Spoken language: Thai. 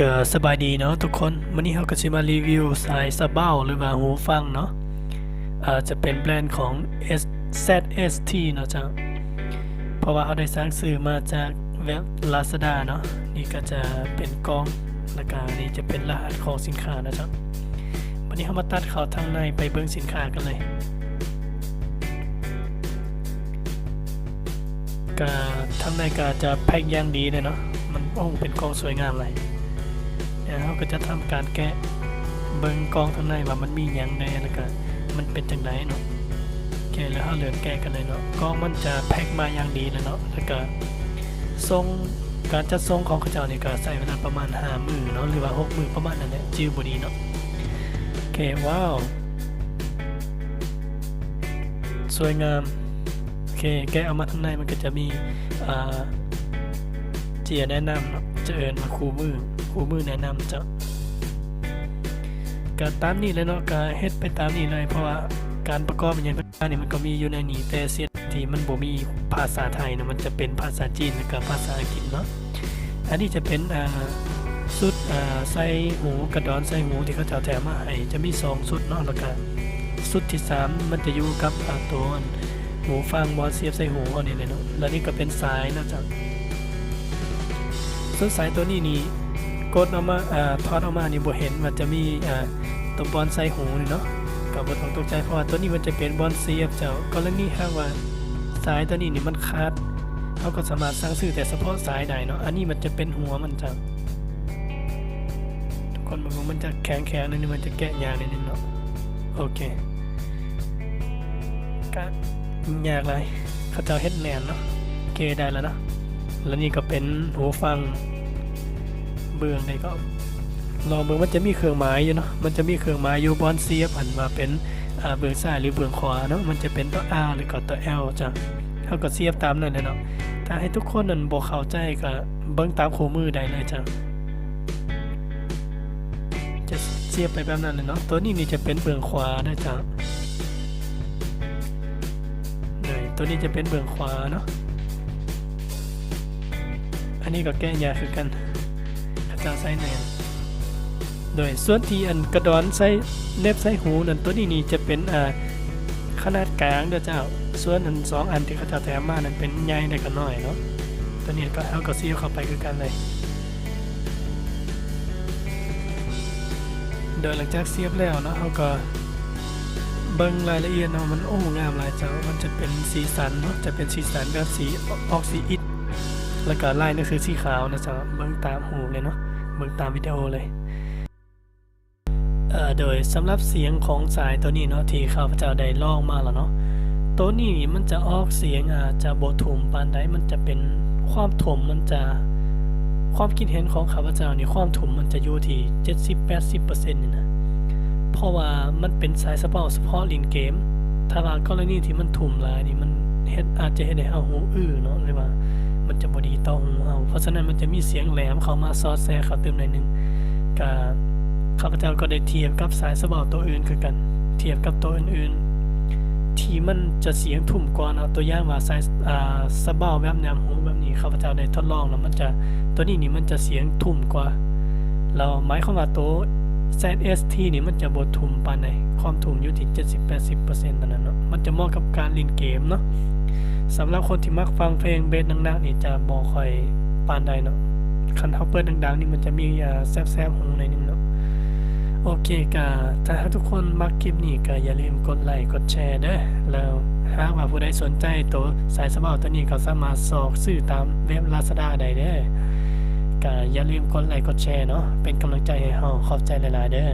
ก็สบายดีเนาะทุกคนวันนี้เราก็จะมารีวิวสายสะเบ้าหรือว่าหูฟังเนาะจะเป็นแบรนด์ของ ZST เนาะจ้ะเพราะว่าเขาได้สร้างสื่อมาจากเว็บ Lazada เนาะนี่ก็จะเป็นกล้องแล้วก็นี่จะเป็นรหัสของสินค้านะจ๊ะวันนี้เรามาตัดเข้าทางในไปเบิ่งสินค้ากันเลยก็ทางในก็จะแพ็คอย่างดีเลยเนาะมันเป็นกล้องสวยงามเลยเราก็จะทำการแกะเบิ่งกล้องข้างในว่ามันมีอย่างใดแล้วก็มันเป็นจังไดเนาะแกะแล้วเราเริ่มแกะกันเลยเนาะกล้องมันจะแพ็คมาอย่างดีเลยเนาะแล้วก็ทรงการจัดทรงของเขาเจ้านี่ก็ใช้เวลาประมาณ5 มื้อเนาะหรือว่า6 มื้อประมาณนั้นแหละจื้อบ่ดีเนาะโอเคว้าวสวยงามโอเคแกะออกมาข้างในมันก็จะมีเจียแนะนำเนาะจะเอิ้นมาคู่มือแนะนำจะก็ตามนี้เลยเนาะก็เฮ็ดไปตามนี้เลยเพราะว่าการประกอบอย่างนี้มันก็มีอยู่ในนี้แต่เสียที่มันบ่มีภาษาไทยนะมันจะเป็นภาษาจีนและก็ภาษาอังกฤษเนาะอันนี้จะเป็นชุดใส่หูกระดอนใส่หูที่เขาแถมมาให้จะมี2ชุดเนาะแล้วก็ชุดที่3มันจะอยู่กับตัวหูฟังบอลเสียบใส่หูเอานี่เลยเนาะแล้วนี่ก็เป็นสายนะจ๊ะส่วนสายตัวนี้นี่กดออกมาถอดออกมานี่บ่เห็นมันจะมีตัวบอลใส่หูนี่เนาะก็บ่ต้องตกใจเพราะว่าตัวนี้มันจะเป็นบอลเสียบเจ้ากรณีหากว่าสายตัวนี้นี่มันขาดเขาก็สามารถสั่งซื้อแต่เฉพาะสายได้เนาะอันนี้มันจะเป็นหัวมันจ้ะทุกคนมันจะแข็งๆนิดนึงมันจะแกะยากนิดนึงเนาะโอเคก็ยากเลยเขาจะเฮ็ดแน่นเนาะโอเคได้แล้วเนาะแล้วนี่ก็เป็นหูฟังเบื้องใดก็ลองเบื้องมันจะมีเครื่องหมายอยู่เนาะมันจะมีเครื่องหมายอยู่บอนเสียบหันมาเป็นเบื้องซ้ายหรือเบื้องขวาเนาะมันจะเป็นตัว R หรือก็ตัว L จ้ะเขาก็เสียบตามนั่นเลยเนาะถ้าให้ทุกคนนั้นบ่เข้าใจก็เบิ่งตามคู่มือได้เลยจ้ะจะเสียบไปแบบนั้นเลยเนาะตัวนี้นี่จะเป็นเบื้องขวานะจ้ะตัวนี้จะเป็นเบื้องขวาเนาะอันนี้ก็แก้ยากคือกันข้าเจ้าใส่แนนโดยส่วนที่อันกระดอนใส่เน็บใส่หูนั่นตัวนี้นี่จะเป็นขนาดกลางเด้อเจ้าส่วนอัน2 อันที่ข้าเจ้าแถมมานั่นเป็นใหญ่ได้ก็น้อยเนาะตัวนี้ก็เอาก็เสียบเข้าไปคือกันเลยโดยหลังจากเสียบแล้วเนาะเขาก็เบิ่งรายละเอียดเนาะมันงามหลายเจ้ามันจะเป็นสีสันเนาะจะเป็นสีสันแบบสีออกสีอิฐแล้วก็ลายนั่นคือสีขาวนะจ๊ะเบิ่งตามหูเลยเนาะเบิ่งตามวิดีโอเลยโดยสำหรับเสียงของสายตัวนี้เนาะที่ข้าพเจ้าได้ลองมาแล้วเนาะตัวนี้มันจะออกเสียงจะบ่ทุ่มปานใดมันจะเป็นความถ่มมันจะความคิดเห็นของข้าพเจ้านี่ความถ่มมันจะอยู่ที่ 70-80% นี่นะเพราะว่ามันเป็นสายเฉพาะลิ้นเกมถ้าว่ากรณีที่มันทุ่มหลายนี่มันอาจจะเฮ็ดให้เฮาหูอื้อเนาะหรือว่ามันจะบ่ดีต่อหูเฮาเพราะฉะนั้นมันจะมีเสียงแหลมเข้ามาซอดแทรกเข้าเติมหน่อยนึงก็ข้าพเจ้าก็ได้เทียบกับสายสะเบาตัวอื่นคือกันเทียบกับตัวอื่นๆที่มันจะเสียงทุ่มกว่าเอาตัวอย่างว่าสายสะเบาแบบแนมหูแบบนี้ข้าพเจ้าได้ทดลองแล้วมันจะตัวนี้นี่มันจะเสียงทุ่มกว่าเราหมายความว่าตัว ZST นี่มันจะบ่ทุ่มปานใดความทุ่มอยู่ที่ 70-80% เท่านั้นเนาะมันจะเหมาะกับการเล่นเกมเนาะสำหรับคนที่มักฟังเพลงเบสดังๆนี่จะบ่ค่อยปานใดเนาะคันเฮาเปิดดังๆนี่มันจะมีแซบๆหูหน่อยนึงเนาะโอเคก็ถ้าทุกคนมักคลิปนี้ก็อย่าลืมกดไลค์กดแชร์เด้อแล้วหากว่าผู้ใดสนใจตัวสายสะเบาตัวนี้ก็สามารถสอกซื้อตามเว็บ Lazada ได้เด้อก็อย่าลืมกดไลค์กดแชร์เนาะเป็นกำลังใจให้เฮาขอบใจหลายๆเด้อ